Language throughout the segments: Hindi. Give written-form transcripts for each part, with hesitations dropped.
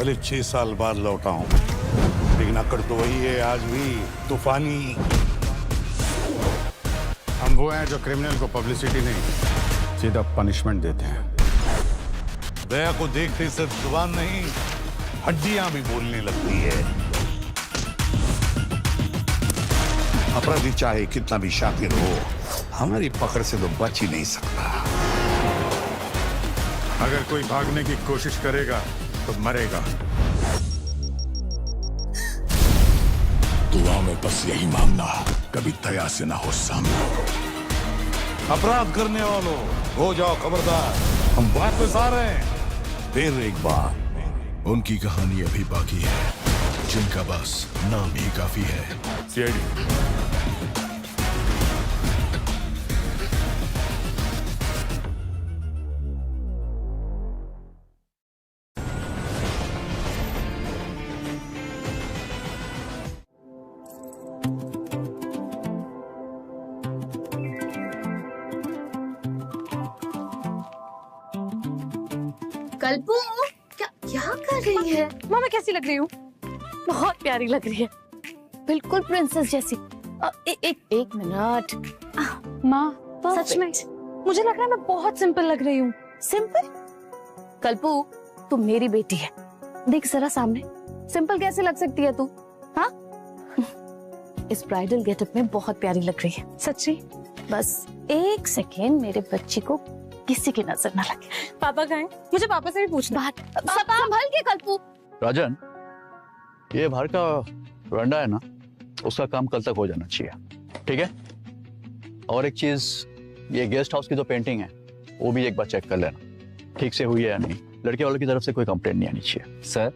भले 6 साल बाद लौटा हूं, लेकिन अकड़ तो वही है आज भी, तूफानी। हम वो हैं जो क्रिमिनल को पब्लिसिटी नहीं, सीधा पनिशमेंट देते हैं। दया को देखते सिर्फ जुबान नहीं, हड्डियां भी बोलने लगती है। अपराधी चाहे कितना भी शातिर हो, हमारी पकड़ से तो बच ही नहीं सकता। अगर कोई भागने की कोशिश करेगा तो मरेगा। दुआ में बस यही मांगना, कभी दया से ना हो सामना। अपराध करने वालों हो जाओ खबरदार, हम वापस आ रहे हैं। फिर एक बार, उनकी कहानी अभी बाकी है, जिनका बस नाम ही काफी है। सीआईडी। कल्पू, क्या कर रही है? माँ मैं कैसी लग रही हूँ? बहुत प्यारी लग रही है, बिल्कुल प्रिंसेस जैसी। एक मिनट माँ, सच में मुझे लग रहा है मैं बहुत सिंपल लग रही हूँ। सिंपल? कल्पू, तू मेरी बेटी है, देख जरा सामने, सिंपल कैसे लग सकती है तू? हाँ, इस ब्राइडल गेटअप में बहुत प्यारी लग रही है। सच्ची? बस एक सेकेंड, मेरे बच्ची को किसी की नजर ना लगे। पापा कहाँ हैं? मुझे पापा से भी पूछना। पापा संभल के कल्पू। राजन, ये बाहर का वरांडा है ना, उसका काम कल तक हो जाना चाहिए, ठीक है? और एक चीज, ये गेस्ट हाउस की जो पेंटिंग है वो भी एक बार चेक कर लेना, ठीक से हुई है या नहीं। लड़के वालों की तरफ से कोई कंप्लेंट नहीं आनी चाहिए। सर,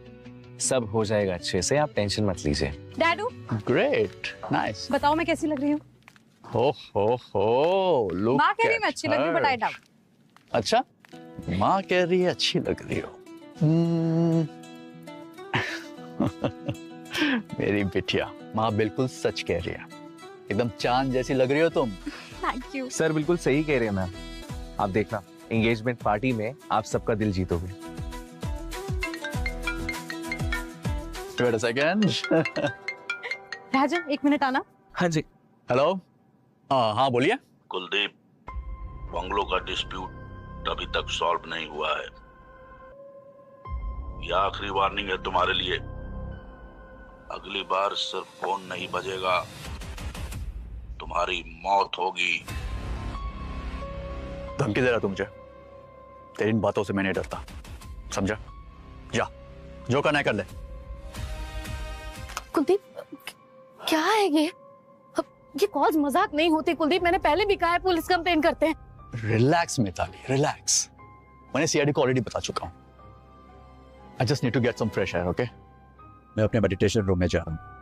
सब हो जाएगा अच्छे से, आप टेंशन मत लीजिए। डैडू, ग्रेट, नाइस। बताओ मैं कैसी लग रही हूँ? हो लुक। माँ कह रही मैं अच्छी लग रही हूँ, बट आई डाउट। अच्छा, माँ कह रही है अच्छी लग रही हो। मेरी बिटिया, माँ बिल्कुल सच कह रही है, एकदम चांद जैसी लग रही हो तुम। Thank you. सर बिल्कुल सही कह रहे हैं मैम। आप देखना, एंगेजमेंट पार्टी में आप सबका दिल जीतोगे। Wait a second. राजन, एक मिनट आना। हाँ जी। हेलो, हाँ बोलिए। कुलदीप, बंगलो का डिस्प्यूट अभी तक सॉल्व नहीं हुआ है। यह आखिरी वार्निंग है तुम्हारे लिए। अगली बार सिर्फ फोन नहीं बजेगा, तुम्हारी मौत होगी। धमकी दे रहा तू मुझे? तेरी इन बातों से मैं नहीं डरता, समझा? जा, जो करना है कर ले। कुलदीप, क्या है ये? ये कॉल्स मजाक नहीं होते कुलदीप, मैंने पहले भी कहा है, पुलिस कंप्लेन करते हैं। Relax Mitali, relax. मैंने सीआईडी को ऑलरेडी बता चुका हूं। I just need to get some fresh air, okay? मैं अपने मेडिटेशन रूम में जा रहा हूं।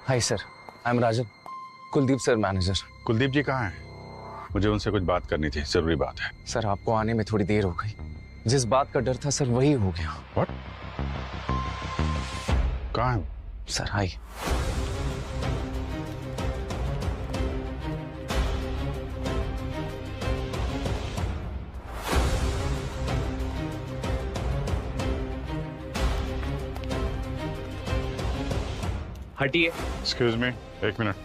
Hi sir, I am Rajan, Kuldeep sir manager. Kuldeep ji कहाँ हैं? मुझे उनसे कुछ बात करनी थी, जरूरी बात है। सर आपको आने में थोड़ी देर हो गई, जिस बात का डर था सर वही हो गया। व्हाट? कहाँ है? सर आइए। हटिए। एक्सक्यूज मी, एक मिनट।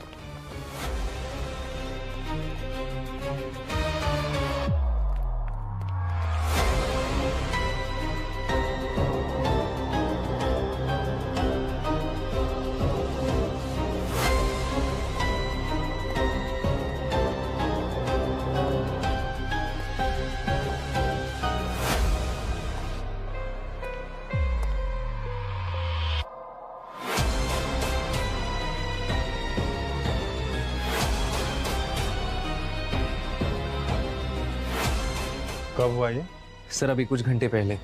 कब हुआ ये? सर अभी कुछ घंटे पहले।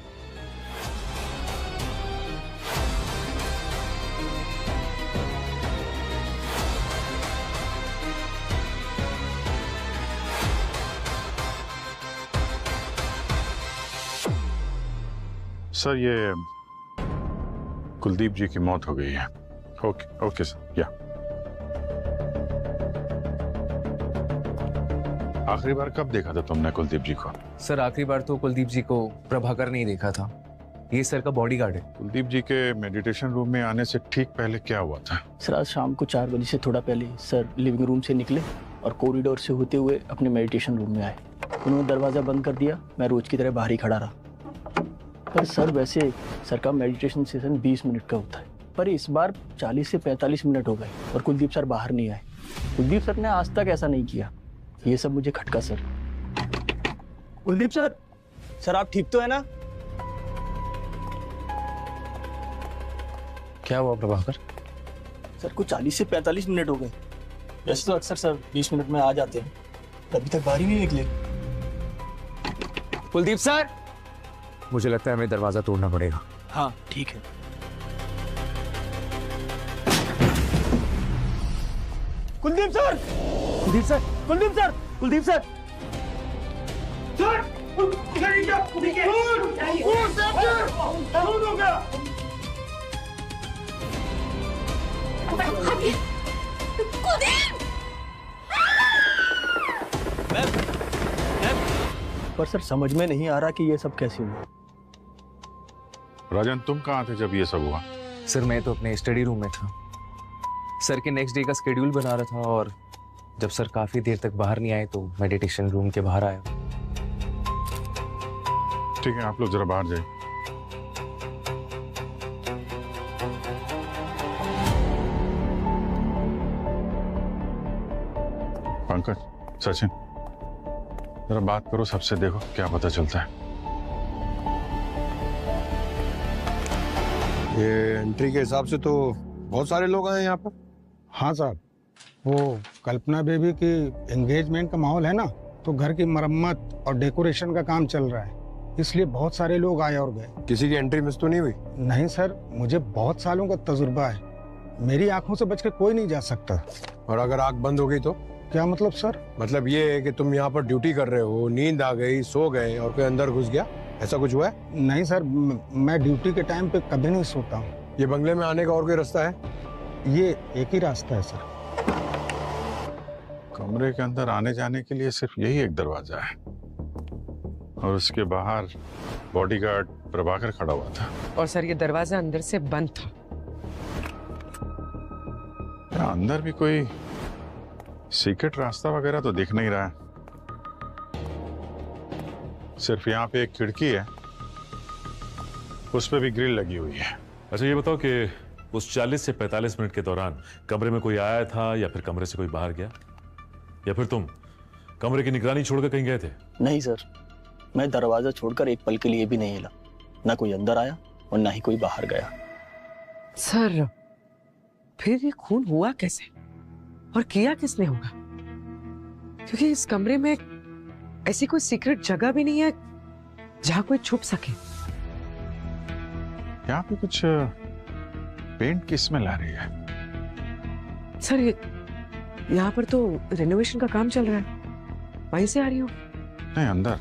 सर ये कुलदीप जी की मौत हो गई है। Okay okay sir. या आखिरी बार कब देखा था तुमने कुलदीप जी को? सर आखिरी बार तो कुलदीप जी को प्रभाकर ने ही देखा था। ये सर का बॉडीगार्ड है। कुलदीप जी के मेडिटेशन रूम में आने से ठीक पहले क्या हुआ था? सर आज शाम को 4 बजे से थोड़ा पहले सर लिविंग रूम से निकले और कॉरिडोर से होते हुए अपने मेडिटेशन रूम में आए। उन्होंने दरवाज़ा बंद कर दिया। मैं रोज की तरह बाहर ही खड़ा रहा। पर सर वैसे सर का मेडिटेशन सेशन 20 मिनट का होता है, पर इस बार 40 से 45 मिनट हो गए और कुलदीप सर बाहर नहीं आए। कुलदीप सर ने आज तक ऐसा नहीं किया। ये सब मुझे खटका सर। कुलदीप सर आप ठीक तो है ना? क्या हुआ प्रभाकर? सर को 40 से 45 मिनट हो गए। वैसे तो अक्सर सर 20 मिनट में आ जाते हैं, अभी तक बाहर ही नहीं निकले। कुलदीप सर, मुझे लगता है हमें दरवाजा तोड़ना पड़ेगा। हाँ ठीक है। Kuldeep sir, Kuldeep sir, Kuldeep sir, Kuldeep sir, पर सर समझ में नहीं आ रहा कि ये सब कैसे हुआ। राजन तुम कहाँ थे जब ये सब हुआ? सर मैं तो अपने स्टडी रूम में था। सर के नेक्स्ट डे का स्केड्यूल बना रहा था और जब सर काफी देर तक बाहर नहीं आए तो मेडिटेशन रूम के बाहर आया। ठीक है आप लोग जरा बाहर जाइए। पंकज, सचिन, जरा बात करो सबसे, देखो क्या पता चलता है। ये एंट्री के हिसाब से तो बहुत सारे लोग आए यहाँ पर। हाँ साहब, वो कल्पना बेबी की एंगेजमेंट का माहौल है ना, तो घर की मरम्मत और डेकोरेशन का काम चल रहा है, इसलिए बहुत सारे लोग आए और गए। किसी की एंट्री मिस तो नहीं हुई? नहीं सर, मुझे बहुत सालों का तजुर्बा है, मेरी आंखों से बच के कोई नहीं जा सकता। और अगर आंख बंद हो गई तो? क्या मतलब सर? मतलब ये है कि तुम यहाँ पर ड्यूटी कर रहे हो, नींद आ गई, सो गए और कोई अंदर घुस गया, ऐसा कुछ हुआ है? नहीं सर, मैं ड्यूटी के टाइम पे कभी नहीं सोता हूँ। ये बंगले में आने का और कोई रास्ता है? ये एक ही रास्ता है सर। कमरे के अंदर आने जाने के लिए सिर्फ यही एक दरवाजा है और उसके बाहर बॉडीगार्ड प्रभाकर खड़ा हुआ था। और सर ये दरवाजा अंदर से बंद था। अंदर भी कोई सीक्रेट रास्ता वगैरह तो दिख नहीं रहा है। सिर्फ यहाँ पे एक खिड़की है, उस पे भी ग्रिल लगी हुई है। अच्छा ये बताओ कि उस 40 से 45 मिनट के दौरान कमरे में कोई आया था या फिर कमरे से कोई बाहर गया, या फिर तुम कमरे की निगरानी छोड़कर कहीं गए थे? नहीं सर, मैं दरवाजा छोड़कर एक पल के लिए भी नहीं हिला। ना कोई अंदर आया और ना ही कोई बाहर गया। सर फिर ये खून हुआ कैसे और किया किसने होगा? क्योंकि इस कमरे में ऐसी कोई सीक्रेट जगह भी नहीं है जहां कोई छुप सके। यहाँ पे कुछ पेंट की स्मेल आ रही है। सर यहाँ पर तो रेनोवेशन का काम चल रहा है, वहीं से आ रही हो? नहीं, अंदर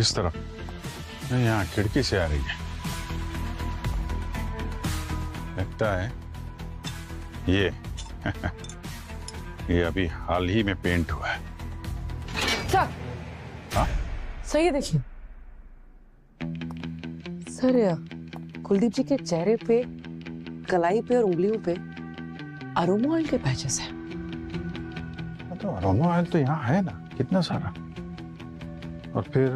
इस तरफ नहीं, यहाँ खिड़की से आ रही है। लगता है ये अभी हाल ही में पेंट हुआ है। सर हाँ? सही है, देखिए सर कुलदीप जी के चेहरे पे, कलाई पे और उंगलियों पे अरोमा ऑयल के पैचेस हैं। तो अरोमा ऑयल तो यहाँ है ना, कितना सारा। और फिर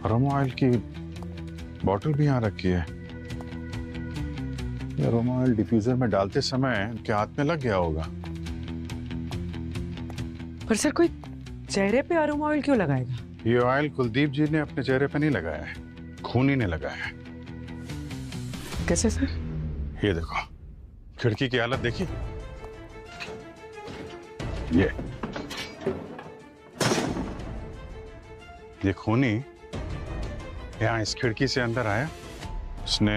अरोमा ऑयल की बोतल भी यहाँ रखी है। ये अरोमा ऑयल डिफ्यूजर में डालते समय उनके हाथ में लग गया होगा। पर सर कोई चेहरे पे अरोमा ऑयल क्यों लगाएगा? ये ऑयल कुलदीप जी ने अपने चेहरे पे नहीं लगाया है, खूनी ने लगाया है। कैसे सर? ये देखो, खिड़की की हालत देखिए। ये ये खूनी यहाँ इस खिड़की से अंदर आया, उसने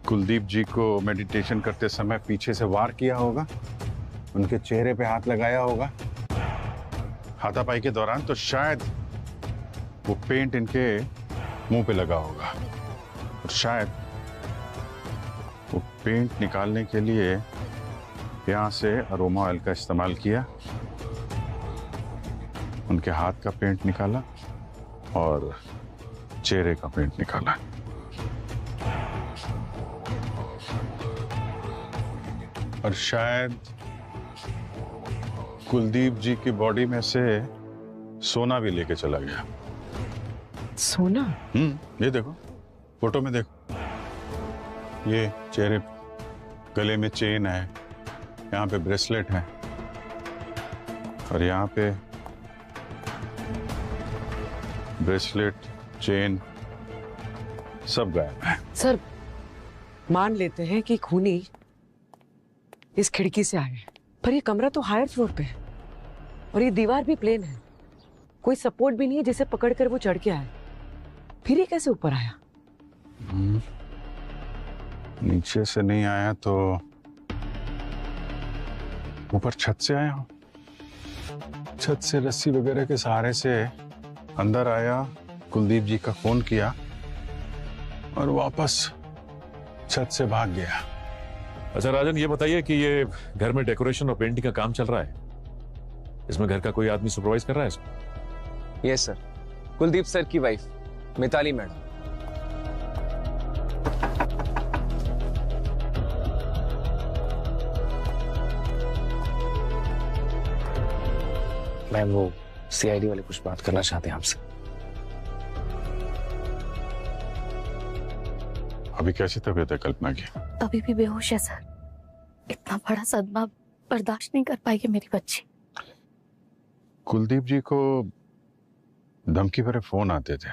कुलदीप जी को मेडिटेशन करते समय पीछे से वार किया होगा, उनके चेहरे पे हाथ लगाया होगा हाथापाई के दौरान, तो शायद वो पेंट इनके मुंह पे लगा होगा और शायद वो पेंट निकालने के लिए यहाँ से अरोमा ऑयल का इस्तेमाल किया, उनके हाथ का पेंट निकाला और चेहरे का पेंट निकाला। और शायद कुलदीप जी की बॉडी में से सोना भी लेके चला गया। सोना? ये देखो, फोटो में देखो, ये चेहरे, गले में चेन है, यहाँ पे ब्रेसलेट है और यहाँ पे ब्रेसलेट, चेन सब गायब है। सर, मान लेते हैं कि खूनी इस खिड़की से आए, पर ये कमरा तो हायर फ्लोर पे है और ये दीवार भी प्लेन है, कोई सपोर्ट भी नहीं है जिसे पकड़कर वो चढ़ के आए, फिर ये कैसे ऊपर आया? नीचे से नहीं आया तो ऊपर छत से आया हो, छत से रस्सी वगैरह के सहारे से अंदर आया, कुलदीप जी का फोन किया और वापस छत से भाग गया। अच्छा राजन, ये बताइए कि ये घर में डेकोरेशन और पेंटिंग का काम चल रहा है, इसमें घर का कोई आदमी सुपरवाइज कर रहा है इसको? यस सर, कुलदीप सर की वाइफ मिताली मैडम। मैम, वो सीआईडी वाले कुछ बात करना चाहते हैं आपसे। अभी कैसी तबीयत है कल्पना की? अभी भी बेहोश है सर। इतना बड़ा सदमा बर्दाश्त नहीं कर पाएगी मेरी बच्ची। कुलदीप जी को धमकी भरे फोन आते थे,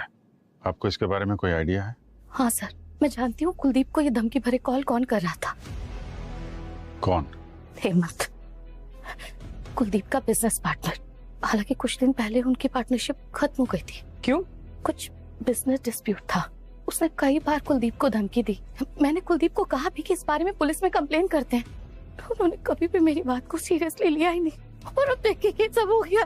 आपको इसके बारे में कोई आइडिया है? हाँ सर, मैं जानती हूँ कुलदीप को ये धमकी भरे कॉल कौन कर रहा था। कौन? हेमंत, कुलदीप का बिजनेस पार्टनर। हालांकि कुछ दिन पहले उनकी पार्टनरशिप खत्म हो गई थी। क्यों? कुछ बिजनेस डिस्प्यूट था। उसने कई बार कुलदीप को धमकी दी। मैंने कुलदीप को कहा भी कि इस बारे में पुलिस में कंप्लेन करते हैं, तो उन्होंने कभी भी मेरी बात को सीरियसली लिया ही नहीं। और अब देखिए ये सब हो गया।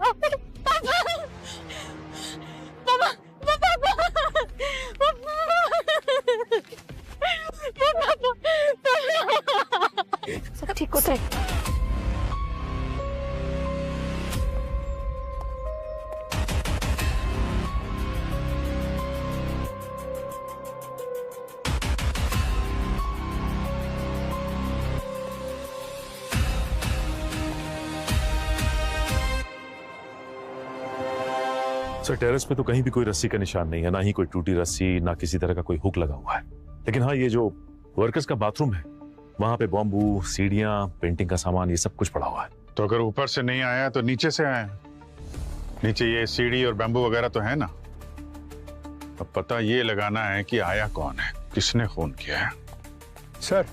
सब ठीक होता है। सर, टेरेस पे तो कहीं भी कोई रस्सी का निशान नहीं है, ना ही कोई टूटी रस्सी, ना किसी तरह का कोई हुक लगा हुआ है। लेकिन हाँ, ये जो वर्कर्स का बाथरूम है, वहां पे बॉम्बू, सीढ़ियां, पेंटिंग का सामान, ये सब कुछ पड़ा हुआ है। तो अगर ऊपर से नहीं आया तो नीचे से आया? नीचे ये सीढ़ी और बैम्बू वगैरह तो है ना। अब पता ये लगाना है कि आया कौन है, किसने फोन किया है। सर,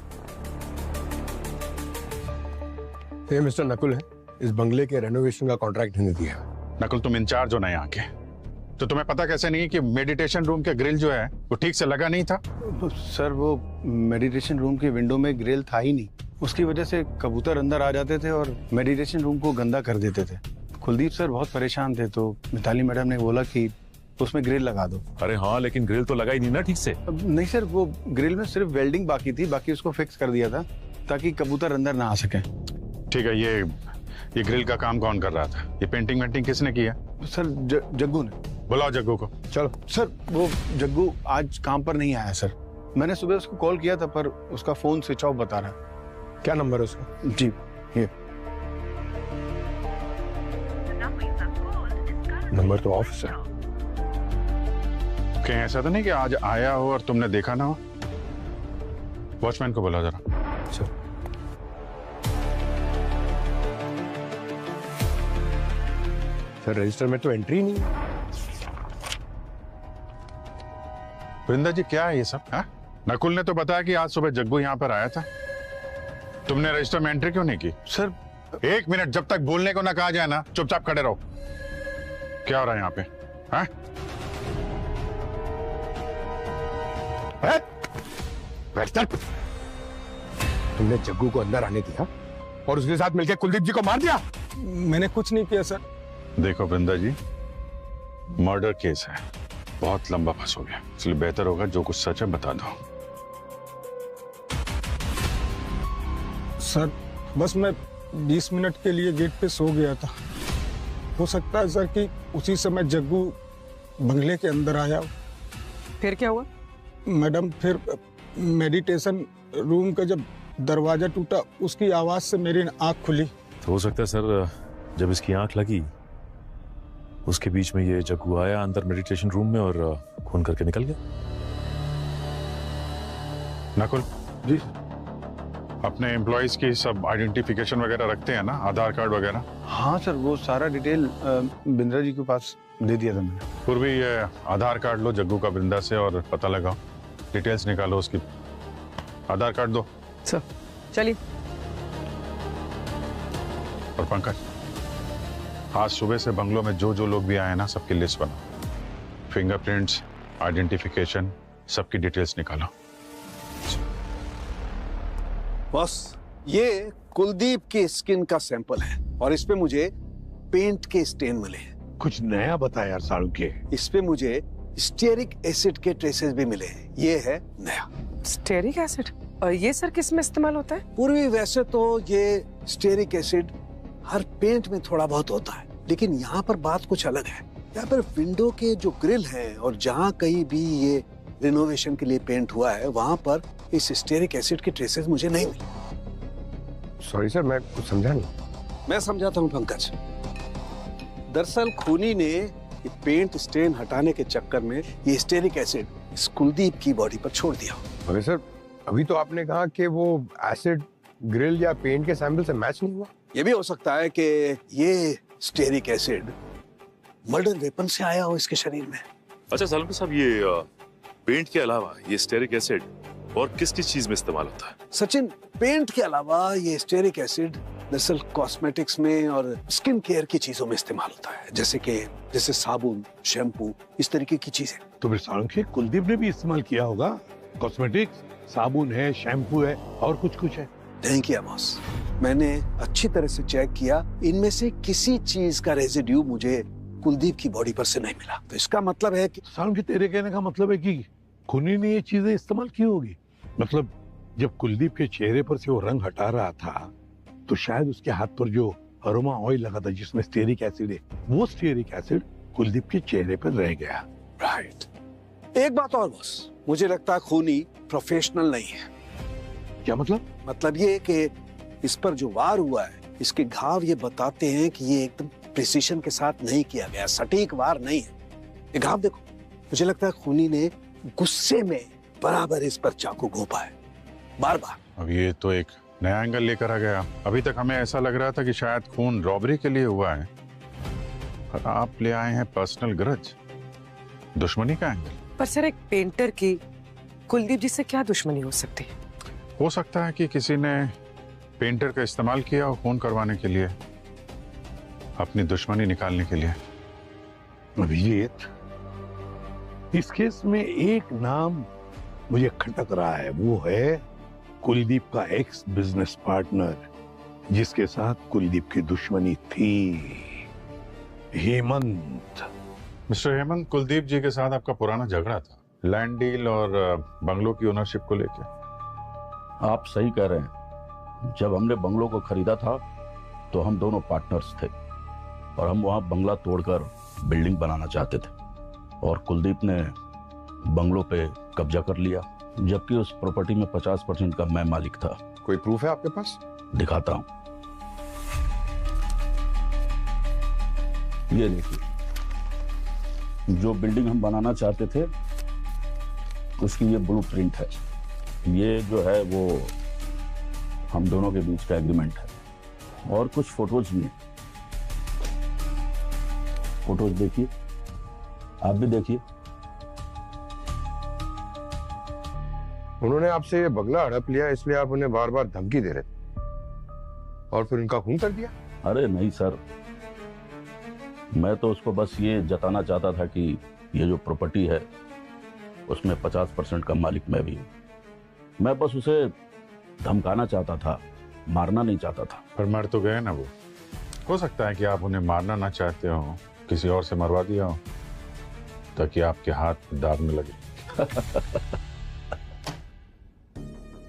ये मिस्टर नकुल है, इस बंगले के रेनोवेशन का कॉन्ट्रैक्ट इन्हें दिया है। नकुल, तुम इंचार्ज हो ना यहाँ के, तो तुम्हें पता कैसे नहीं कि मेडिटेशन रूम के ग्रिल जो है वो ठीक से लगा नहीं था? सर, वो मेडिटेशन रूम के विंडो में ग्रिल था ही नहीं, उसकी वजह से कबूतर अंदर आ जाते थे और मेडिटेशन रूम को गंदा कर देते थे। कुलदीप सर बहुत परेशान थे, तो मिताली मैडम ने बोला कि उसमें ग्रिल लगा दो। अरे हाँ, लेकिन ग्रिल तो लगा ही नहीं ना ठीक से। नहीं सर, वो ग्रिल में सिर्फ वेल्डिंग बाकी थी, बाकी उसको फिक्स कर दिया था ताकि कबूतर अंदर ना आ सके। ठीक है, ये ग्रिल का काम कौन कर रहा था? ये पेंटिंग वेंटिंग किसने किया? सर, जग्गू ने। बुलाओ जग्गू को। चलो सर, वो जग्गू आज काम पर नहीं आया सर। मैंने सुबह उसको कॉल किया था पर उसका फोन स्विच ऑफ बता रहा है। क्या नंबर है उसका? जी, ये नंबर तो ऑफ है। कहीं ऐसा तो नहीं कि आज आया हो और तुमने देखा ना हो? वॉचमैन को बुलाओ जरा। सर, रजिस्टर में तो एंट्री नहीं है। वृंदा जी, क्या है ये सब? हा? नकुल ने तो बताया कि आज सुबह जग्गू यहाँ पर आया था। तुमने रजिस्टर में एंट्री क्यों नहीं की? सर, 1 मिनट, जब तक बोलने को ना कहा जाए ना, चुपचाप खड़े रहो। क्या हो रहा है यहाँ पे? हैं? तुमने जग्गू को अंदर आने दिया और उसके साथ मिलकर कुलदीप जी को मार दिया? मैंने कुछ नहीं किया सर। देखो वृंदा जी, मर्डर केस है, बहुत लंबा फंसोगे, इसलिए बेहतर होगा जो कुछ सच है बता दो। सर बस मैं 20 मिनट के लिए गेट पे सो गया था। हो सकता है सर कि उसी समय जग्गू बंगले के अंदर आया। फिर क्या हुआ? मैडम फिर मेडिटेशन रूम का जब दरवाजा टूटा उसकी आवाज से मेरी आंख खुली। तो हो सकता है सर जब इसकी आंख लगी उसके बीच में ये जग्गू आया अंदर मेडिटेशन रूम में और खून करके निकल गया। नकुल जी, अपने एम्प्लॉइज की सब आइडेंटिफिकेशन वगैरह रखते हैं ना, आधार कार्ड वगैरह? हाँ सर, वो सारा डिटेल बिंद्रा जी के पास दे दिया था मैंने। पूर्वी ये आधार कार्ड लो जग्गू का बिंदा से और पता लगाओ, डिटेल्स निकालो उसकी। आधार कार्ड दो सर। चलिए। और पंकज, आज सुबह से बंगलों में जो जो लोग भी आए ना सबकी लिस्ट बनाओ, फिंगरप्रिंट्स, आइडेंटिफिकेशन, सबकी डिटेल्स निकालो। बॉस, ये कुलदीप की स्किन का सैंपल है और इस पे मुझे पेंट के स्टेन मिले हैं। कुछ नया बता यार साड़ू के। इस पे मुझे स्टेरिक एसिड के ट्रेसेस भी मिले हैं। ये है नया। Stearic acid? और ये सर किस में इस्तेमाल होता है? पूर्वी वैसे तो ये स्टेरिक एसिड हर पेंट में थोड़ा बहुत होता है, लेकिन यहाँ पर बात कुछ अलग है। यहाँ पर विंडो के जो ग्रिल हैं और जहाँ कहीं भी ये रिनोवेशन के लिए पेंट हुआ है वहां पर इस स्टेरिक एसिड के ट्रेसेस मुझे नहीं मिले। सॉरी सर, मैं कुछ समझा नहीं। मैं समझाता हूँ पंकज। दरअसल खूनी ने ये पेंट स्टेन हटाने के चक्कर में ये स्टेरिक एसिड इस कुलदीप की बॉडी पर छोड़ दिया। अरे सर, अभी तो आपने कहा कि वो एसिड ग्रिल या पेंट के सैंपल से मैच नहीं हुआ। ये भी हो सकता है कि ये स्टेरिक एसिड मर्डर वेपन से आया हो इसके शरीर में। अच्छा सालम साहब, ये पेंट के अलावा ये स्टेरिक एसिड और किस किस चीज में इस्तेमाल होता है? सचिन, पेंट के अलावा ये स्टेरिक एसिड दरअसल कॉस्मेटिक्स में और स्किन केयर की चीजों में इस्तेमाल होता है, जैसे साबुन, शैम्पू, इस तरीके की चीजें। तो फिर साड़ू के कुलदीप ने भी इस्तेमाल किया होगा। कॉस्मेटिक्स, साबुन है, शैम्पू है और कुछ है। नहीं किया बॉस, मैंने अच्छी तरह से चेक किया, इनमें से किसी चीज का रेजिड्यू मुझे कुलदीप की बॉडी पर से नहीं मिला। तो इसका मतलब है कि साड़ू के तेरे कहने का मतलब है कि खूनी ने ये चीजें इस्तेमाल की होगी। मतलब जब कुलदीप के चेहरे पर से वो रंग हटा रहा था तो शायद उसके हाथ पर जो अरोमा ऑयल लगा था जिसमें स्टेरिक एसिड है, वो स्टेरिक एसिड कुलदीप के चेहरे पर रह गया। राइट। एक बात और बॉस, मुझे लगता है खूनी प्रोफेशनल नहीं है। क्या मतलब? मतलब ये कि इस पर जो वार हुआ है, इसके घाव ये बताते हैं कि ये एकदम प्रिसीशन के साथ नहीं किया गया, सटीक वार नहीं है। ये घाव देखो, मुझे लगता है खूनी ने गुस्से में बराबर इस पर चाकू घोंपा है, बार बार। अब ये तो एक नया एंगल लेकर आ गया। अभी तक हमें ऐसा लग रहा था कि शायद खून रॉबरी के लिए हुआ है, पर आप ले आए हैं पर्सनल ग्रज, दुश्मनी का एंगल। पर सर, एक पेंटर की कुलदीप जी से क्या दुश्मनी हो सकती है? हो सकता है कि किसी ने पेंटर का इस्तेमाल किया हो खून करवाने के लिए, अपनी दुश्मनी निकालने के लिए। अभिजीत, इस केस में एक नाम मुझे खटक रहा है, वो है कुलदीप का एक्स बिजनेस पार्टनर जिसके साथ कुलदीप की दुश्मनी थी, हेमंत। मिस्टर हेमंत, कुलदीप जी के साथ आपका पुराना झगड़ा था लैंड डील और बंगलो की ओनरशिप को लेकर। आप सही कह रहे हैं। जब हमने बंगलो को खरीदा था तो हम दोनों पार्टनर्स थे और हम वहां बंगला तोड़कर बिल्डिंग बनाना चाहते थे और कुलदीप ने बंगलो पे कब्जा कर लिया, जबकि उस प्रॉपर्टी में 50% का मैं मालिक था। कोई प्रूफ है आपके पास? दिखाता हूं, ये देखिए, जो बिल्डिंग हम बनाना चाहते थे उसकी ये ब्लूप्रिंट है। ये जो है वो हम दोनों के बीच का एग्रीमेंट है और कुछ फोटोज भी हैं। फोटोज देखिए, आप भी देखिए। उन्होंने आपसे ये बंगला हड़प लिया इसलिए आप उन्हें बार बार धमकी दे रहे थे और फिर उनका खून कर दिया? अरे नहीं सर, मैं तो उसको बस ये जताना चाहता था कि ये जो प्रॉपर्टी है उसमें 50% का मालिक मैं भी हूँ। मैं बस उसे धमकाना चाहता था, मारना नहीं चाहता था। पर मर तो गए ना वो। हो सकता है कि आप उन्हें मारना ना चाहते हो, किसी और से मरवा दिया हो ताकि आपके हाथ दाग न लगे।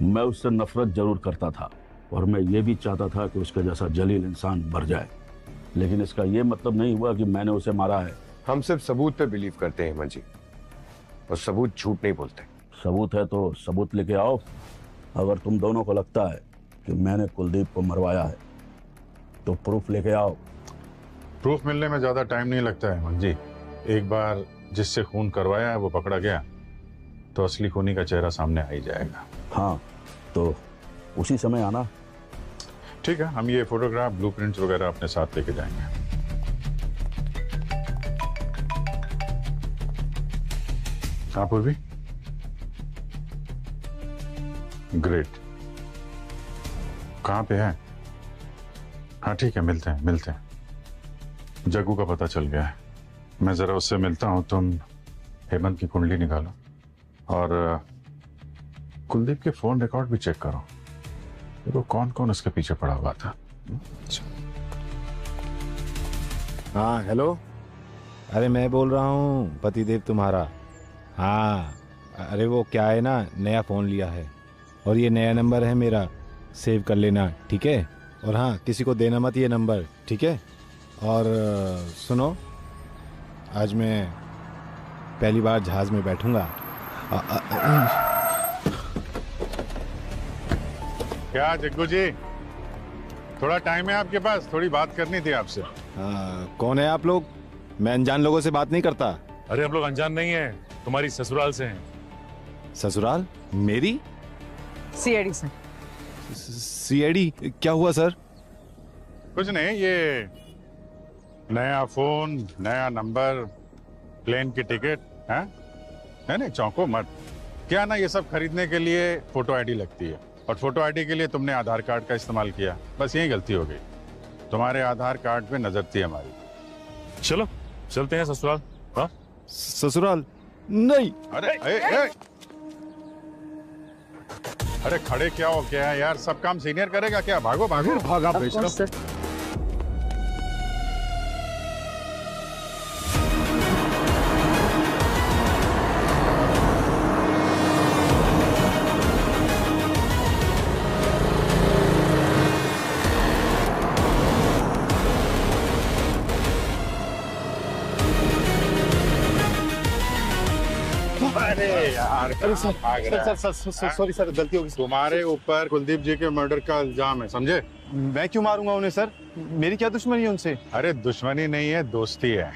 मैं उससे नफरत जरूर करता था और मैं ये भी चाहता था कि उसके जैसा जलील इंसान मर जाए, लेकिन इसका ये मतलब नहीं हुआ कि मैंने उसे मारा है। हम सिर्फ सबूत पे बिलीव करते हैं हेमंत जी, और सबूत झूठ नहीं बोलते। सबूत है तो सबूत लेके आओ। अगर तुम दोनों को लगता है कि मैंने कुलदीप को मरवाया है तो प्रूफ लेके आओ। प्रूफ मिलने में ज्यादा टाइम नहीं लगता है हेमंत जी। एक बार जिससे खून करवाया है वो पकड़ा गया तो असली खूनी का चेहरा सामने आ ही जाएगा। हाँ, तो उसी समय आना। ठीक है, हम ये फोटोग्राफ, ब्लूप्रिंट्स वगैरह अपने साथ लेके जाएंगे। हाँ पूर्वी, ग्रेट। कहाँ पे है? हाँ ठीक है, मिलते हैं। जग्गू का पता चल गया है, मैं जरा उससे मिलता हूँ। तुम हेमंत की कुंडली निकालो और कुलदीप के फोन रिकॉर्ड भी चेक करो, तो कौन कौन उसके पीछे पड़ा हुआ था। हाँ हेलो, अरे मैं बोल रहा हूँ पतिदेव तुम्हारा। हाँ अरे वो क्या है ना, नया फ़ोन लिया है और ये नया नंबर है मेरा, सेव कर लेना ठीक है। और हाँ, किसी को देना मत ये नंबर, ठीक है। और सुनो, आज मैं पहली बार जहाज़ में बैठूंगा। क्या जग्गू जी, थोड़ा टाइम है आपके पास? थोड़ी बात करनी थी आपसे। कौन है आप लोग? मैं अनजान लोगों से बात नहीं करता। अरे हम लोग अनजान नहीं है, तुम्हारी ससुराल से हैं। ससुराल? मेरी? CID sir. सीआईडी? क्या हुआ सर? कुछ नहीं, ये नया फोन, नया नंबर, प्लेन की टिकट है। नहीं चौंको मत। क्या ना, ये सब खरीदने के लिए फोटो आईडी लगती है और फोटो आईडी के लिए तुमने आधार कार्ड का इस्तेमाल किया, बस यही गलती हो गई। तुम्हारे आधार कार्ड पे नजर थी हमारी। चलो चलते हैं ससुराल। हाँ ससुराल नहीं। अरे खड़े क्या हो क्या है यार, सब काम सीनियर करेगा क्या? भागो भागा बेशरम। अरे यार, अरे सर सॉरी सर, गलती हो गई। तुम्हारे ऊपर कुलदीप जी के मर्डर का इल्जाम है, समझे? मैं क्यों मारूंगा उन्हें सर? मेरी क्या दुश्मनी है उनसे? अरे दुश्मनी नहीं है, दोस्ती है,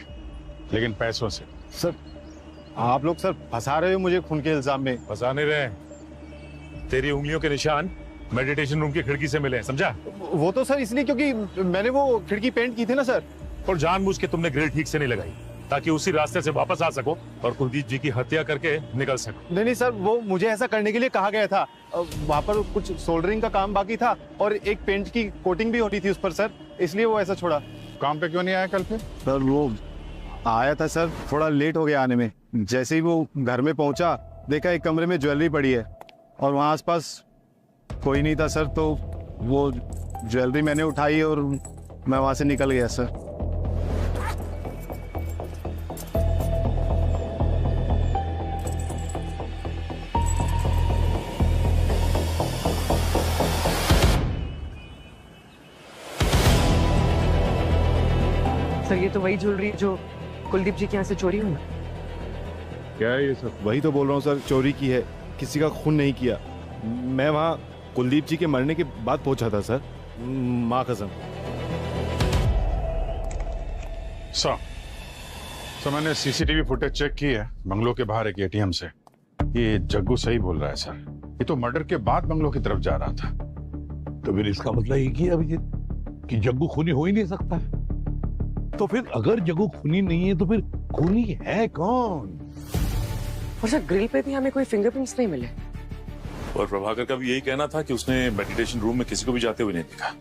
लेकिन पैसों से। सर आप लोग सर फंसा रहे हो मुझे खून के इल्जाम में। फंसा नहीं रहे, तेरी उंगलियों के निशान मेडिटेशन रूम की खिड़की से मिले हैं, समझा? वो तो सर इसलिए क्योंकि मैंने वो खिड़की पेंट की थी ना सर। और जानबूझ के तुमने ग्रिल ठीक से नहीं लगाई ताकि उसी रास्ते से वापस आ सको और कुलदीप जी की हत्या करके निकल सको। नहीं सर, वो मुझे ऐसा करने के लिए कहा गया था। वहाँ पर कुछ सोल्डरिंग का काम बाकी था और एक पेंट की कोटिंग भी होनी थी उस पर सर, इसलिए वो ऐसा छोड़ा। काम पे क्यों नहीं आया कल फिर? सर वो आया था सर, थोड़ा लेट हो गया आने में। जैसे ही वो घर में पहुंचा, देखा एक कमरे में ज्वेलरी पड़ी है और वहाँ आसपास कोई नहीं था सर, तो वो ज्वेलरी मैंने उठाई और मैं वहाँ से निकल गया सर। सर ये तो वही ज्वेलरी है जो कुलदीप जी के यहाँ से चोरी हुई। क्या है ये सब? वही तो बोल रहा हूँ सर, चोरी की है, किसी का खून नहीं किया। मैं वहाँ कुलदीप जी के मरने के बाद पहुंचा था सर, माँ कसम। सर मैंने सीसीटीवी फुटेज चेक की है बंगलों के बाहर एक एटीएम से। ये जग्गू सही बोल रहा है सर, ये तो मर्डर के बाद बंगलों की तरफ जा रहा था। तो फिर इसका मतलब ये कि अभिजीत कि जग्गू खूनी हो ही नहीं सकता। तो फिर अगर जग्गू खूनी नहीं है तो फिर खूनी है कौन? और सर ग्रिल पे भी हमें कोई फिंगरप्रिंट्स नहीं मिले। और प्रभाकर का भी यही कहना था कि उसने मेडिटेशन रूम में किसी को भी जाते हुए नहीं देखा।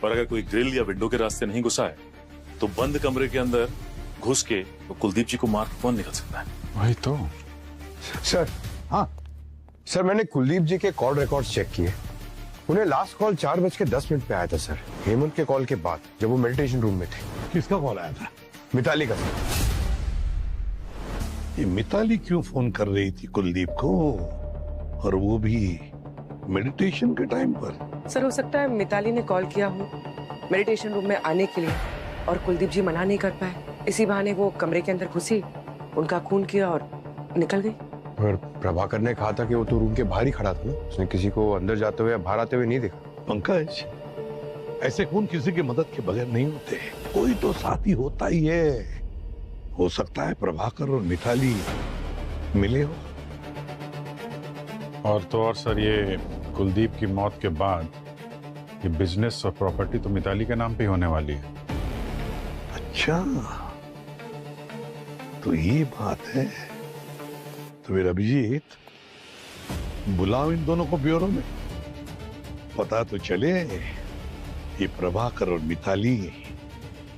और अगर कोई ग्रिल या विंडो के रास्ते नहीं घुसा है तो बंद कमरे के अंदर घुस के तो कुलदीप जी को मार कौन निकल सकता है? वही तो। सर, हाँ सर, मैंने कुलदीप जी के कॉल रिकॉर्ड्स चेक किए। उन्हें लास्ट कॉल 4:10 पे आया था सर, हेमंत के कॉल के बाद, जब वो मेडिटेशन रूम में थे। किसका कॉल आया था? मिताली का सर। ये मिताली क्यों फोन कर रही थी कुलदीप को, और वो भी मेडिटेशन के टाइम पर? सर, हो सकता है मिताली ने कॉल किया हो मेडिटेशन रूम में आने के लिए और कुलदीप जी मना नहीं कर पाए। इसी बहाने वो कमरे के अंदर घुसी, उनका खून किया और निकल गई। और प्रभाकर ने कहा था कि वो तो रूम के बाहर ही खड़ा था ना, उसने किसी को अंदर जाते हुए या बाहर आते हुए नहीं देखा। पंकज, ऐसे खून किसी की मदद के बगैर नहीं होते, कोई तो साथी होता ही है। हो सकता है प्रभाकर और मिताली मिले हो। और तो और सर, ये कुलदीप की मौत के बाद ये बिजनेस और प्रॉपर्टी तो मिताली के नाम पे होने वाली है। अच्छा, तो ये बात है। तो फिर अभिजीत, बुलाओ इन दोनों को ब्यूरो में, पता तो चले ये प्रभाकर और मिताली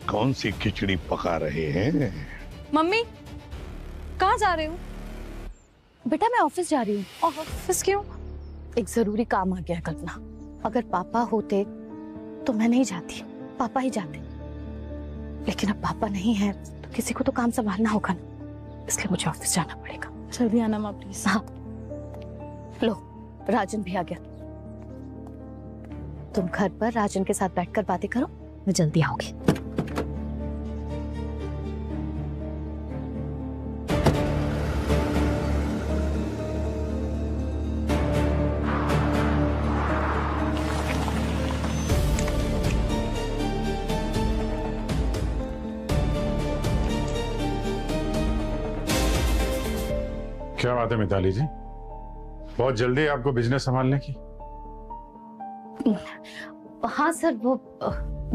कौन सी खिचड़ी पका रहे हैं। मम्मी, कहाँ जा रहे हो? बेटा, मैं ऑफिस जा रही हूँ। ऑफिस क्यों? एक जरूरी काम आ गया है कल्पना। अगर पापा होते तो मैं नहीं जाती, पापा ही जाते। लेकिन अब पापा नहीं है तो किसी को तो काम संभालना होगा ना, इसलिए मुझे ऑफिस जाना पड़ेगा। जल्दी आना माँ प्लीज। हाँ, लो राजन भी आ गया। तुम घर पर राजन के साथ बैठकर बातें करो, मैं जल्दी आऊंगी। क्या बात है मिताली जी, बहुत जल्दी आपको बिजनेस संभालने की? हाँ सर, वो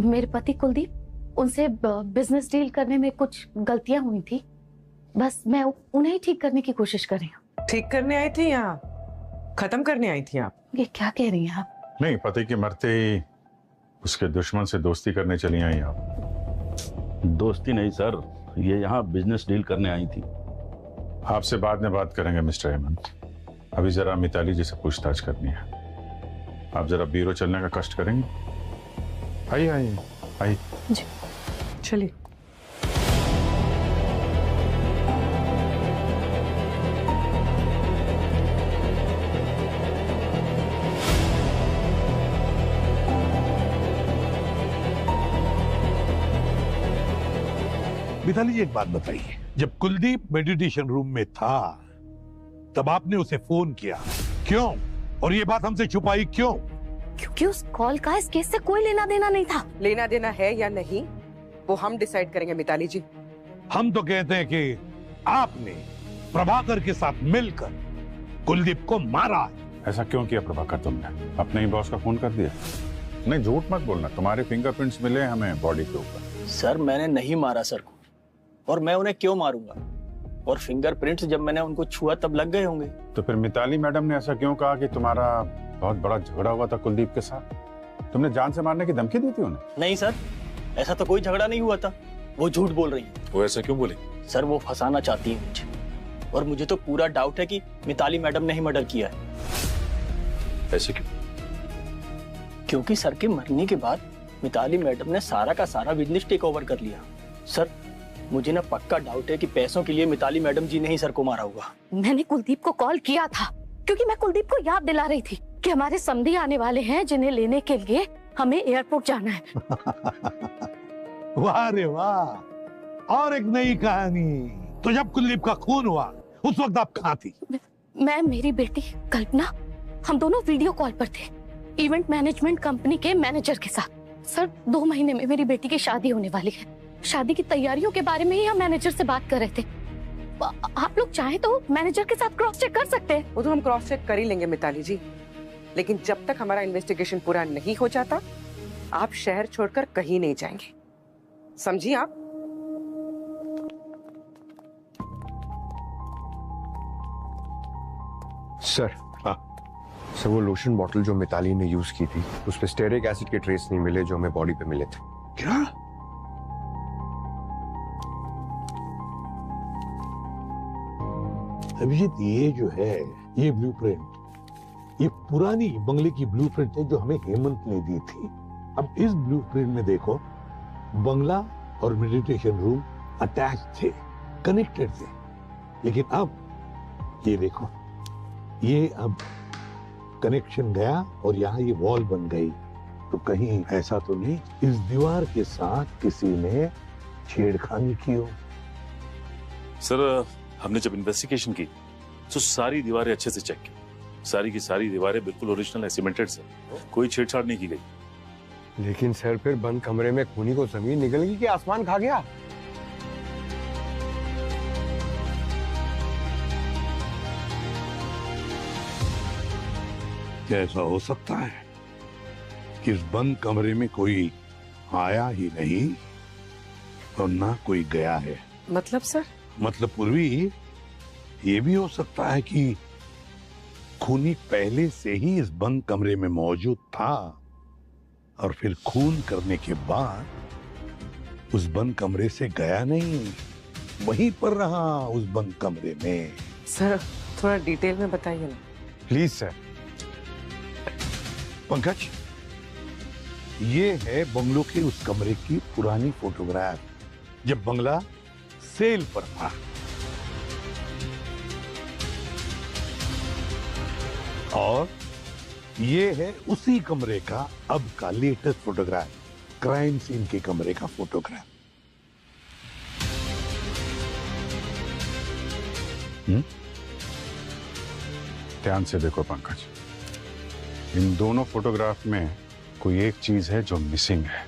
मेरे पति कुलदीप, उनसे बिजनेस डील करने में कुछ गलतियां हुई थी, बस मैं उन्हें ही ठीक करने की कोशिश कर रही हूँ। ठीक करने आई थी या खत्म करने आई थी आप? ये क्या कह रही हैं आप? नहीं, पति के मरते ही उसके दुश्मन से दोस्ती करने चली आई आप। दोस्ती नहीं सर, ये यहाँ बिजनेस डील करने आई थी। आपसे बाद में बात करेंगे मिस्टर हेमंत, अभी जरा मिताली जी से पूछताछ करनी है। आप जरा ब्यूरो चलने का कष्ट करेंगे? आइए आइए आइए। चलिए। मिताली जी, एक बात बताइए, जब कुलदीप मेडिटेशन रूम में था तब आपने उसे फोन किया क्यों, और ये बात हमसे छुपाई क्यों? क्योंकि उस कॉल का इस केस से कोई लेना देना नहीं था। लेना देना है या नहीं वो हम डिसाइड करेंगे मिताली जी। हम तो कहते हैं कि आपने प्रभाकर के साथ मिलकर कुलदीप को मारा है। ऐसा क्यों किया प्रभाकर तुमने? अपने ही बॉस का फोन कर दिया? नहीं, झूठ मत बोलना, तुम्हारे फिंगरप्रिंट्स मिले हमें बॉडी के ऊपर। सर, मैंने नहीं मारा सर को, और मैं उन्हें क्यों मारूंगा? और फिंगरप्रिंट्स जब मैंने उनको छुआ तब लग गए होंगे। तो फिर मिताली मैडम ने ऐसा क्यों कहा कि तुम्हारा बहुत बड़ा झगड़ा हुआ था कुलदीप के साथ? तुमने जान से मारने की धमकी दी थी उन्हें? नहीं सर, ऐसा तो कोई झगड़ा नहीं हुआ था, वो झूठ बोल रही है। वो ऐसा क्यों बोली? सर, वो फंसाना चाहती है मुझे, और मुझे तो पूरा डाउट है कि मिताली मैडम ने ही मर्डर किया है। ऐसे क्यों? क्योंकि सर के मरने के बाद मिताली मैडम ने सारा का सारा बिजनेस टेक ओवर कर लिया। सर, मुझे ना पक्का डाउट है कि पैसों के लिए मिताली मैडम जी ने ही सर को मारा होगा। मैंने कुलदीप को कॉल किया था क्योंकि मैं कुलदीप को याद दिला रही थी कि हमारे समधी आने वाले हैं जिन्हें लेने के लिए हमें एयरपोर्ट जाना है। वाह रे वाह, और एक नई कहानी। तो जब कुलदीप का खून हुआ उस वक्त आप कहाँ थी? मैं, मेरी बेटी कल्पना, हम दोनों वीडियो कॉल पर थे इवेंट मैनेजमेंट कंपनी के मैनेजर के साथ। सर, 2 महीने में मेरी बेटी की शादी होने वाली है। शादी की तैयारियों के बारे में ही हम मैनेजर से बात कर रहे थे। आप लोग चाहें तो मैनेजर के साथ क्रॉस चेक कर सकते हैं। वो तो हम क्रॉस चेक कर ही लेंगे मिताली जी, लेकिन जब तक हमारा इन्वेस्टिगेशन पूरा नहीं हो जाता आप शहर छोड़कर कहीं नहीं जाएंगे, समझिए आप? सर, सर, वो लोशन बॉटल जो मिताली ने यूज की थी उस पे स्टेरिक एसिड के ट्रेस नहीं मिले जो हमें बॉडी पे मिले थे। क्या? अभिजीत, ये जो है ये ब्लूप्रिंट, ये पुरानी बंगले की ब्लूप्रिंट है जो हमें हेमंत ने दी थी। अब इस ब्लूप्रिंट में देखो, बंगला और मेडिटेशन रूम अटैच थे, कनेक्टेड थे, लेकिन अब ये देखो, ये अब कनेक्शन गया और यहाँ ये वॉल बन गई। तो कहीं ऐसा तो नहीं इस दीवार के साथ किसी ने छेड़खानी की हो? सर, हमने जब इन्वेस्टिगेशन की तो सारी दीवारें अच्छे से चेक की, सारी की सारी दीवारें बिल्कुल ओरिजिनल है, सीमेंटेड से, कोई छेड़छाड़ नहीं की गई। लेकिन सर फिर बंद कमरे में खूनी को जमीन निकल गई कि आसमान खा गया? क्या ऐसा हो सकता है कि इस बंद कमरे में कोई आया ही नहीं और ना कोई गया है? मतलब सर? मतलब पूर्वी, ये भी हो सकता है कि खूनी पहले से ही इस बंद कमरे में मौजूद था और फिर खून करने के बाद उस बंद कमरे से गया नहीं, वहीं पर रहा उस बंद कमरे में। सर थोड़ा डिटेल में बताइए ना प्लीज सर। पंकज, ये है बंगलों के उस कमरे की पुरानी फोटोग्राफ जब बंगला सेल पर था। और ये है उसी कमरे का अब का लेटेस्ट फोटोग्राफ, क्राइम सीन के कमरे का फोटोग्राफ। ध्यान से देखो पंकज, इन दोनों फोटोग्राफ में कोई एक चीज है जो मिसिंग है।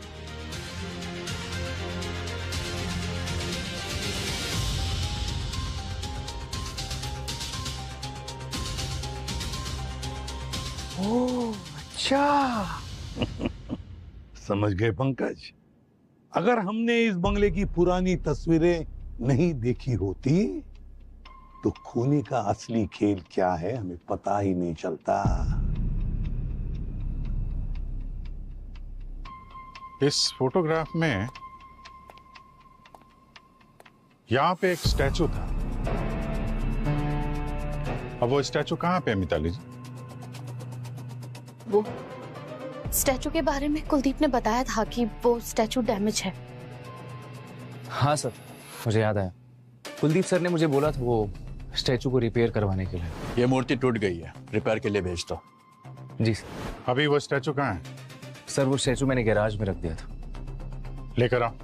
ओह अच्छा। समझ गए पंकज? अगर हमने इस बंगले की पुरानी तस्वीरें नहीं देखी होती तो खूनी का असली खेल क्या है हमें पता ही नहीं चलता। इस फोटोग्राफ में यहां पे एक स्टैचू था। अब वो स्टैचू कहां पे है मिताली जी? वो स्टैचू के बारे में कुलदीप ने बताया था कि वो स्टैचू डैमेज है। हाँ सर, मुझे याद आया। कुलदीप सर ने मुझे बोला था वो स्टैचू को रिपेयर करवाने के लिए। ये मूर्ति टूट गई है, रिपेयर के लिए भेज दो। जी सर। अभी वो स्टैचू कहाँ है? सर वो स्टैचू मैंने गैराज में रख दिया था। लेकर आओ।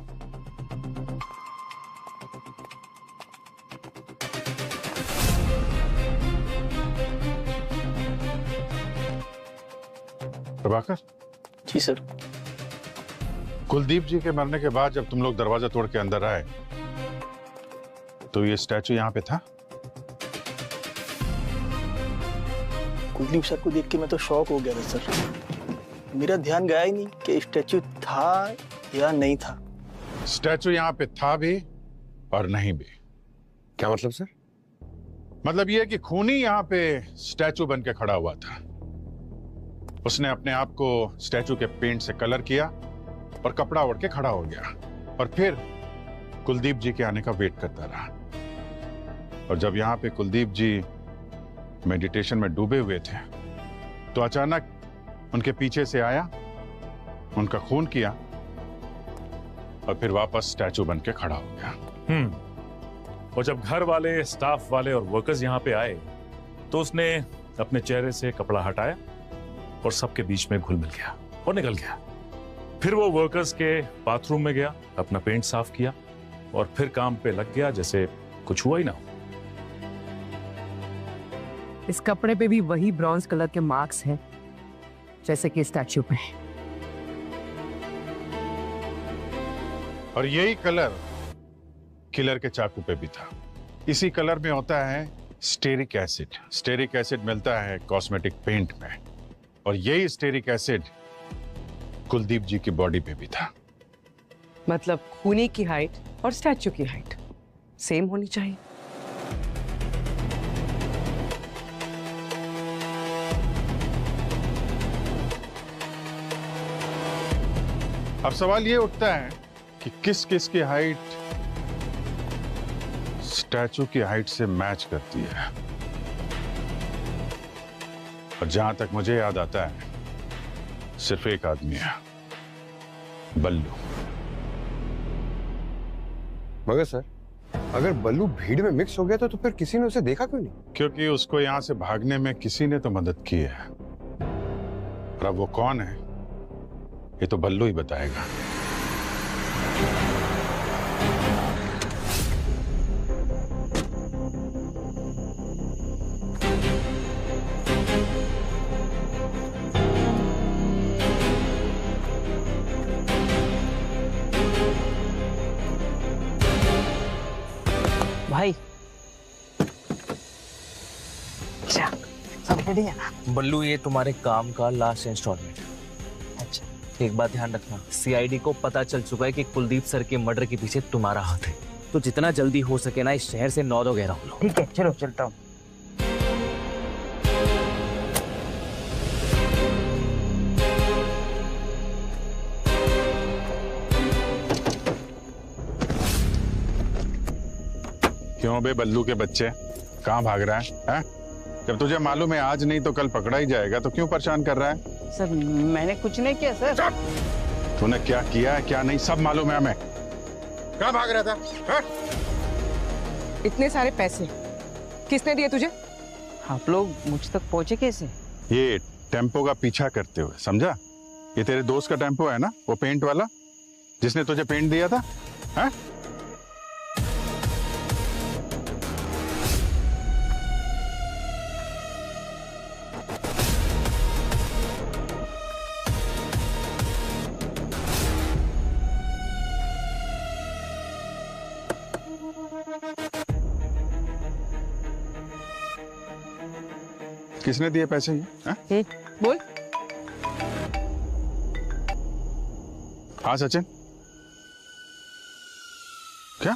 प्रभाकर। जी सर। कुलदीप जी के मरने के बाद जब तुम लोग दरवाजा तोड़ के अंदर आए तो ये स्टैचू यहाँ पे था? कुलदीप सर को देख के मैं तो शॉक हो गया था सर। मेरा ध्यान गया ही नहीं कि स्टैचू था या नहीं था। स्टैचू यहाँ पे था भी और नहीं भी। क्या मतलब सर? मतलब ये कि खूनी यहाँ पे स्टैचू बन के खड़ा हुआ था। उसने अपने आप को स्टैचू के पेंट से कलर किया और कपड़ा ओढ़ के खड़ा हो गया और फिर कुलदीप जी के आने का वेट करता रहा। और जब यहाँ पे कुलदीप जी मेडिटेशन में डूबे हुए थे तो अचानक उनके पीछे से आया, उनका खून किया और फिर वापस स्टैचू बन के खड़ा हो गया। और जब घर वाले, स्टाफ वाले और वर्कर्स यहाँ पे आए तो उसने अपने चेहरे से कपड़ा हटाया और सबके बीच में घुल मिल गया और निकल गया। फिर वो वर्कर्स के बाथरूम में गया, अपना पेंट साफ किया और फिर काम पे लग गया जैसे कुछ हुआ ही ना हो। इस कपड़े पे भी वही ब्रॉन्ज कलर के मार्क्स हैं जैसे कि स्टैचू पे। और यही कलर किलर के चाकू पे भी था। इसी कलर में होता है स्टेरिक एसिड। स्टेरिक एसिड मिलता है कॉस्मेटिक पेंट में और यही स्टेरिक एसिड कुलदीप जी की बॉडी पे भी था। मतलब खूनी की हाइट और स्टैचू की हाइट सेम होनी चाहिए। अब सवाल ये उठता है कि किस किस की हाइट स्टैचू की हाइट से मैच करती है। और जहां तक मुझे याद आता है सिर्फ एक आदमी है, बल्लू। मगर सर, अगर बल्लू भीड़ में मिक्स हो गया तो फिर किसी ने उसे देखा क्यों नहीं? क्योंकि उसको यहां से भागने में किसी ने तो मदद की है, और अब वो कौन है ये तो बल्लू ही बताएगा। भाई अच्छा, सब रेडी है ना? बल्लू, ये तुम्हारे काम का लास्ट इंस्टॉलमेंट। अच्छा, एक बात ध्यान रखना, सीआईडी को पता चल चुका है कि कुलदीप सर के मर्डर के पीछे तुम्हारा हाथ है, तो जितना जल्दी हो सके ना इस शहर से 9 वगैरह हो लो। ठीक है, चलो चलता हूँ। क्यों बे बल्लू के बच्चे, कहाँ भाग रहा है? जब तुझे मालूम है आज नहीं तो कल पकड़ा ही जाएगा तो क्यों परेशान कर रहा है? सर मैंने कुछ नहीं किया सर। तूने क्या किया है क्या नहीं सब मालूम है हमें। कहाँ भाग रहा था? है? इतने सारे पैसे किसने दिए तुझे? आप लोग मुझ तक पहुंचे कैसे? ये टेम्पो का पीछा करते हुए, समझा? ये तेरे दोस्त का टेम्पो है ना, वो पेंट वाला जिसने तुझे पेंट दिया था, है? किसने दिए पैसे ये? बोल। हाँ सचिन, क्या?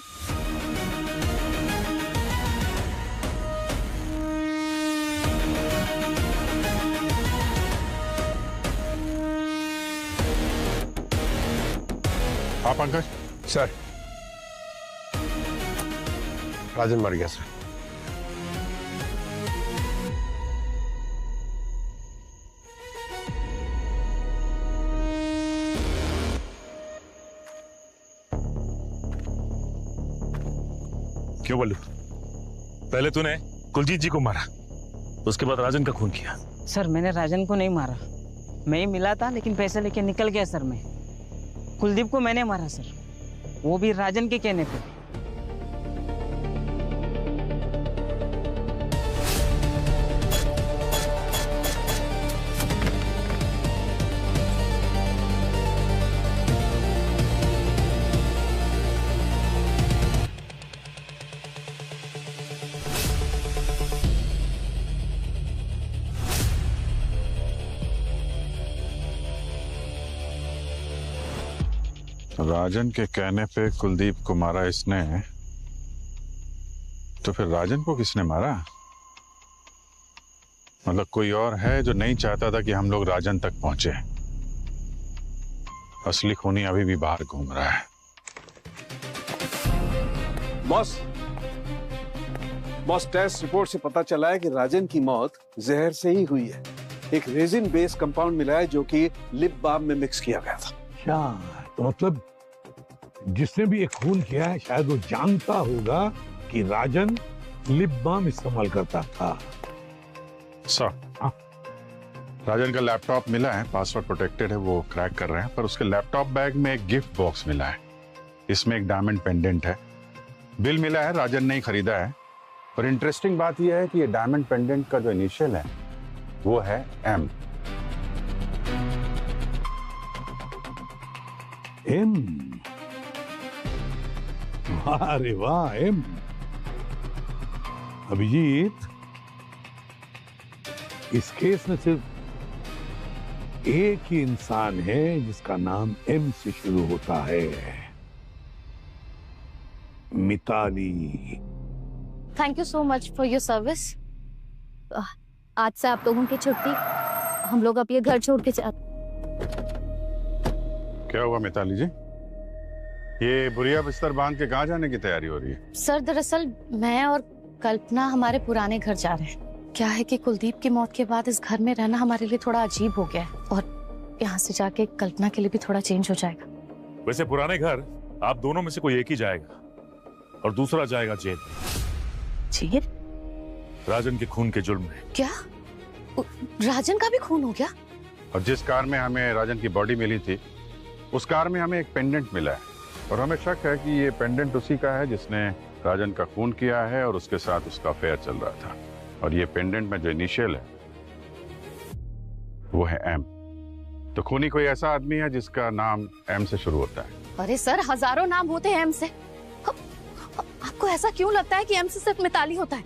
हाँ पंकज। सर, राजन मर गया सर। क्यों बल्लू? पहले तूने कुलजीत जी को मारा, उसके बाद राजन का खून किया। सर मैंने राजन को नहीं मारा, मैं ही मिला था लेकिन पैसे लेके निकल गया सर। मैं कुलदीप को मैंने मारा सर, वो भी राजन के कहने पे। राजन के कहने पे कुलदीप को मारा इसने, तो फिर राजन को किसने मारा? मतलब कोई और है जो नहीं चाहता था कि हम लोग राजन तक पहुंचे। असली खूनी अभी भी बाहर घूम रहा है। बॉस, टेस्ट रिपोर्ट से पता चला है कि राजन की मौत जहर से ही हुई है। एक रेजिन बेस्ड कंपाउंड मिला है जो कि लिप बाम में मिक्स किया गया था। क्या तो मतलब जिसने भी एक खून किया है शायद वो जानता होगा कि राजन लिप बाम इस्तेमाल करता था। सर, राजन का लैपटॉप मिला है, पासवर्ड प्रोटेक्टेड है, वो क्रैक कर रहे हैं, पर उसके लैपटॉप बैग में एक गिफ्ट बॉक्स मिला है, इसमें एक डायमंड पेंडेंट है। बिल मिला है, राजन ने ही खरीदा है। और इंटरेस्टिंग बात यह है कि ये डायमंड पेंडेंट का जो इनिशियल है वो है एम। एम? अरे वाह एम। अभिजीत, इस केस में सिर्फ एक ही इंसान है जिसका नाम एम से शुरू होता है, Mitali. Thank you so much for your service. आज से आप लोगों की छुट्टी, हम लोग अब ये घर छोड़ के जाते। क्या हुआ मिताली जी? ये बुरिया बिस्तर बांध के कहाँ जाने की तैयारी हो रही है? सर दरअसल मैं और कल्पना हमारे पुराने घर जा रहे हैं। क्या है कि कुलदीप की मौत के बाद इस घर में रहना हमारे लिए थोड़ा अजीब हो गया है और यहाँ से जाके कल्पना के लिए भी थोड़ा चेंज हो जाएगा। वैसे पुराने घर आप दोनों में से कोई एक ही जाएगा और दूसरा जाएगा जेल। जेल? राजन के खून के जुर्म में। क्या राजन का भी खून हो गया? और जिस कार में हमें राजन की बॉडी मिली थी उस कार में हमें एक पेंडेंट मिला है और हमें शक है कि ये पेंडेंट उसी का है जिसने राजन का खून किया है और उसके साथ उसका अफेयर चल रहा था। और ये पेंडेंट में जो इनिशियल है वो है एम। तो खूनी कोई ऐसा आदमी है जिसका नाम एम से शुरू होता है। अरे सर हजारों नाम होते हैं एम से। आपको ऐसा क्यों लगता है कि एम से सिर्फ मिताली होता है?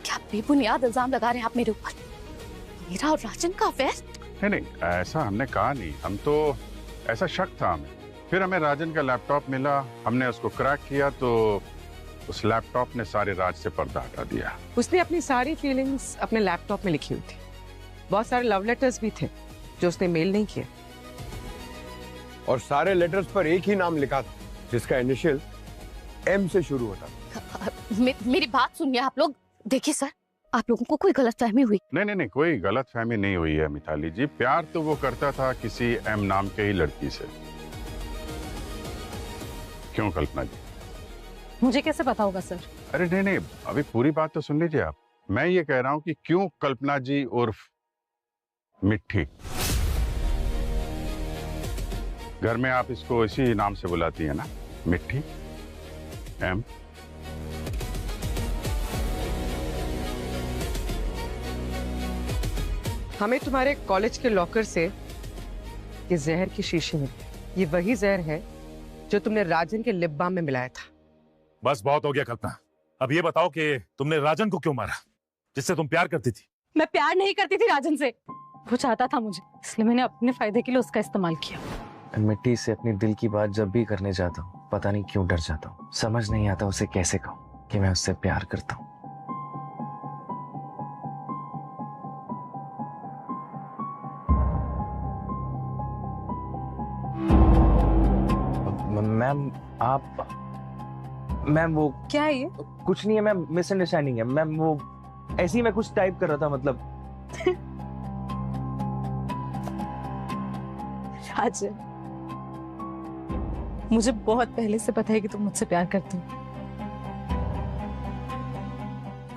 क्या बेबुनियाद इल्जाम लगा रहे हैं आप मेरे ऊपर? मेरा और राजन का अफेयर? नहीं, ऐसा हमने कहा नहीं। हम तो ऐसा शक था हमें। फिर हमें राजन का लैपटॉप मिला, हमने उसको क्रैक किया तो उस लैपटॉप ने सारे राज से पर्दा हटा दिया। उसने अपनी सारी फीलिंग्स अपने लैपटॉप में लिखी हुई थी। बहुत सारे लव लेटर्स भी थे जो उसने मेल नहीं किए। और सारे लेटर्स पर एक ही नाम लिखा था जिसका इनिशियल एम से शुरू होता था। मेरी बात सुनिए आप लोग। देखिए सर, आप लोगों को कोई गलतफहमी हुई? नहीं, कोई गलतफहमी नहीं हुई है मिताली जी। प्यार तो वो करता था किसी एम नाम के ही लड़की से। क्यों कल्पना जी? मुझे कैसे पता होगा सर? अरे नहीं, अभी पूरी बात तो सुन लीजिए आप। मैं ये कह रहा हूँ कि क्यों कल्पना जी उर्फ मिट्टी। घर में आप इसको इसी नाम से बुलाती है ना, मिट्टी, एम। हमें तुम्हारे कॉलेज के लॉकर से ये जहर की शीशी मिली। ये वही जहर है जो तुमने राजन के लिप बाम में मिलाया था। बस बहुत हो गया कल्पना। अब ये बताओ कि तुमने राजन को क्यों मारा, जिससे तुम प्यार करती थी? मैं प्यार नहीं करती थी राजन से। वो चाहता था मुझे, इसलिए मैंने अपने फायदे के लिए उसका इस्तेमाल किया। मिट्टी से अपनी दिल की बात जब भी करने जाता हूँ पता नहीं क्यों डर जाता हूँ। समझ नहीं आता उसे कैसे कहूँ कि मैं उससे प्यार करता हूँ। मैम वो क्या है ये? कुछ नहीं है मैम, मिसअंडरस्टैंडिंग है मैम। वो ऐसे ही मैं कुछ टाइप कर रहा था मतलब। राजन, मुझे बहुत पहले से पता है कि तुम मुझसे प्यार करते हो।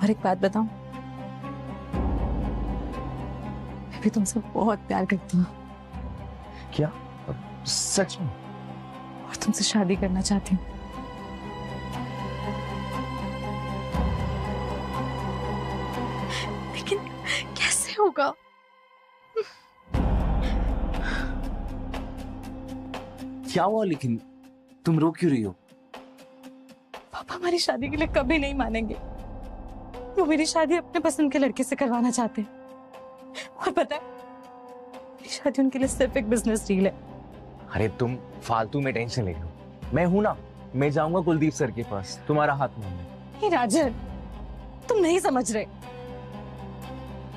और एक बात बताऊं, मैं भी तुमसे बहुत प्यार करती हूँ। क्या? सच में? और तुमसे शादी करना चाहती हूँ। लेकिन कैसे होगा? क्या हुआ? लेकिन तुम रो क्यों रही हो? पापा हमारी शादी के लिए कभी नहीं मानेंगे। वो मेरी शादी अपने पसंद के लड़के से करवाना चाहते हैं। और पता है, मेरी शादी उनके लिए सिर्फ एक बिजनेस डील है। अरे तुम फालतू में टेंशन ले लो। मैं हूं ना, मैं जाऊंगा कुलदीप सर के पास तुम्हारा हाथ मांगने। हे राजन, तुम नहीं समझ रहे।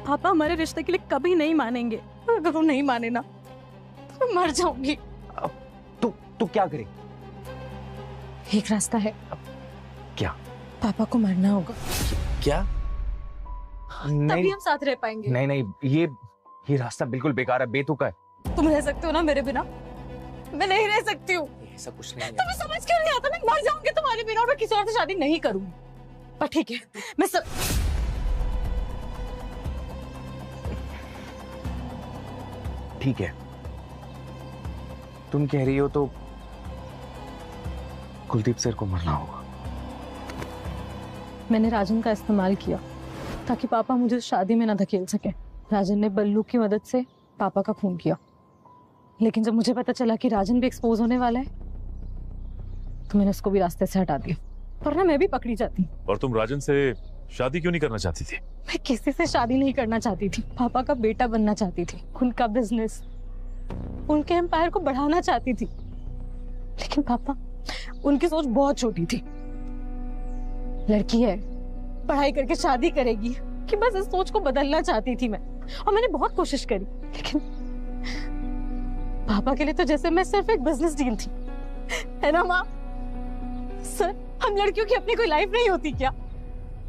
पापा हमारे रिश्ते के लिए कभी नहीं मानेंगे। अगर वो नहीं माने ना तो मैं मर जाऊंगी। तो क्या करें? एक रास्ता है। क्या? पापा को मरना होगा। क्या? तभी हम साथ रह पाएंगे। नहीं, ये रास्ता बिल्कुल बेकार है, बेतुका है। तुम रह सकते हो ना मेरे बिना? मैं नहीं रह सकती हूँ। ऐसा कुछ नहीं है। तुम्हें समझ क्यों नहीं आता? मैं मर जाऊंगी तुम्हारे बिना और मैं किसी और से शादी नहीं करूंगी। पर ठीक है, मैं सब ठीक है, तुम कह रही हो तो कुलदीप सर को मरना होगा। मैंने राजन का इस्तेमाल किया ताकि पापा मुझे शादी में ना धकेल सके। राजन ने बल्लू की मदद से पापा का खून किया, लेकिन जब मुझे पता चला कि राजन भी एक्सपोज होने वाला है तो मैंने उसको भी रास्ते से हटा दिया, वरना मैं भी पकड़ी जाती। और तुम राजन से शादी क्यों नहीं करना चाहती थी? मैं किसी से शादी नहीं करना चाहती थी। पापा का बेटा बनना चाहती थी, उनका बिजनेस, उनके एम्पायर को बढ़ाना चाहती थी। लेकिन पापा, उनकी सोच बहुत छोटी थी। लड़की है, पढ़ाई करके शादी करेगी, कि बस इस सोच को बदलना चाहती थी मैं। और मैंने बहुत कोशिश करी, लेकिन पापा के लिए तो जैसे मैं सिर्फ एक बिजनेस डील थी। है ना माँ? सर, हम लड़कियों की अपनी कोई लाइफ नहीं होती क्या?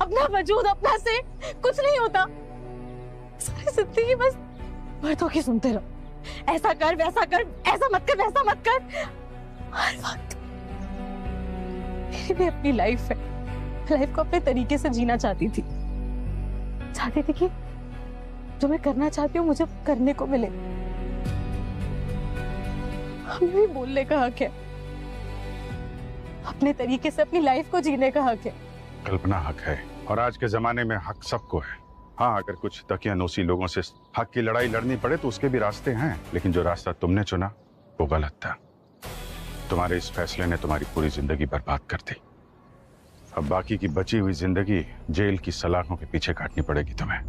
अपना वजूद, अपना से कुछ नहीं होता। सारी जिंदगी बस मर्दों की सुनते रहो, ऐसा कर, वैसा कर, ऐसा मत कर, वैसा मत कर। हर वक्त मेरी भी अपनी लाइफ है, लाइफ को अपने तरीके से जीना चाहती थी कि जो मैं करना चाहती हूँ मुझे करने को मिले। हमें भी बोलने का हक है, अपने तरीके से अपनी लाइफ को जीने का हक है। कल्पना, हक है, और आज के जमाने में हक सबको है। हाँ, अगर कुछ तकियानोसी लोगों से हक की लड़ाई लड़नी पड़े तो उसके भी रास्ते हैं, लेकिन जो रास्ता तुमने चुना वो गलत था। तुम्हारे इस फैसले ने तुम्हारी पूरी जिंदगी बर्बाद कर दी। अब बाकी की बची हुई जिंदगी जेल की सलाखों के पीछे काटनी पड़ेगी तुम्हें।